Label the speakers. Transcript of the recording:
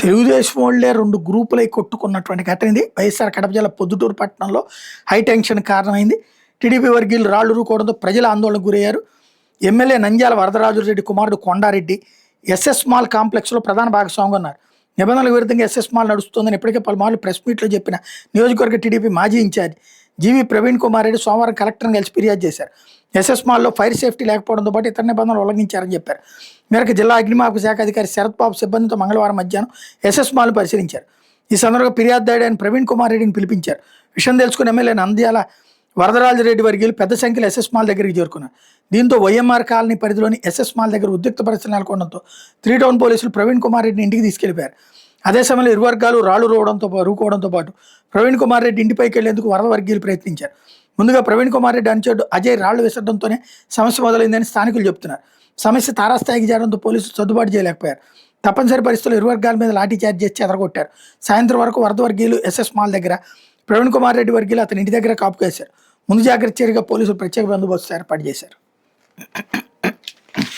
Speaker 1: తెలుగుదేశం వాళ్ళే 2 గ్రూపులై కొట్టుకున్నటువంటి ఘటన ఇది. వైఎస్ఆర్ కడప జిల్లా పొద్దుటూరు పట్టణంలో హై టెన్షన్ కారణమైంది. టీడీపీ వర్గీయులు రాళ్లు రూకోవడంతో ప్రజలు ఆందోళనకు గురయ్యారు. ఎమ్మెల్యే నంద్యాల వరదరాజురెడ్డి కుమారుడు కొండారెడ్డి ఎస్ఎస్ మాల్ కాంప్లెక్స్లో ప్రధాన భాగస్వామిగా ఉన్నారు. నిబంధనలకు విరుద్ధంగా ఎస్ఎస్ మాల్ నడుస్తుందని ఇప్పటికే పలుమార్లు ప్రెస్ మీట్లో చెప్పిన నియోజకవర్గ టీడీపీ మాజీ ఇన్ఛార్జ్ జీవీ ప్రవీణ్ కుమార్ రెడ్డి సోమవారం కలెక్టర్ని కలిసి ఫిర్యాదు చేశారు. ఎస్ఎస్ మాల్లో ఫైర్ సేఫ్టీ లేకపోవడంతో పాటు ఇతర నిబంధనలు ఉల్లంఘించారని చెప్పారు. మేరకు జిల్లా అగ్నిమాపక శాఖ అధికారి శరత్ బాబు సిబ్బందితో మంగళవారం మధ్యాహ్నం ఎస్ఎస్ మాల్ను పరిశీలించారు. ఈ సందర్భంగా ఫిర్యాదుదారుడు అయిన ప్రవీణ్ కుమార్ రెడ్డిని పిలిపించారు. విషయం తెలుసుకున్న ఎమ్మెల్యే నంద్యాల వరదరాజరెడ్డి వర్గీయులు పెద్ద సంఖ్యలో ఎస్ఎస్ మాల్ దగ్గరికి చేరుకున్నారు. దీంతో వైఎంఆర్ కాలనీ పరిధిలోని ఎస్ఎస్ మాల్ దగ్గర ఉద్రిక్త పరిస్థితులు నెలకొనడంతో 3 టౌన్ పోలీసులు ప్రవీణ్ కుమార్ రెడ్డిని ఇంటికి తీసుకెళ్లిపోయారు. అదే సమయంలో ఇరు వర్గాలు రాళ్లు రూకోవడంతో పాటు ప్రవీణ్ కుమార్ రెడ్డి ఇంటిపైకి వెళ్లేందుకు వరద వర్గీయులు ప్రయత్నించారు. ముందుగా ప్రవీణ్ కుమార్ రెడ్డి అనుచరుడు అజయ్ రాళ్లు విసరడంతోనే సమస్య మొదలైందని స్థానికులు చెబుతున్నారు. సమస్య తారాస్థాయికి చేరడంతో పోలీసులు సర్దుబాటు చేయలేకపోయారు. తప్పనిసరి పరిస్థితుల్లో ఇరు వర్గాల మీద లాఠీ చార్జ్ చేసి చెదరగొట్టారు. సాయంత్రం వరకు వరద వర్గీయులు ఎస్ఎస్ మాల్ దగ్గర, ప్రవీణ్ కుమార్ రెడ్డి వర్గీయులు అతని ఇంటి దగ్గర కాపు కాశారు. ముందు జాగ్రత్త చర్యగా పోలీసులు ప్రత్యేక బందోబస్తు ఏర్పాటు చేశారు.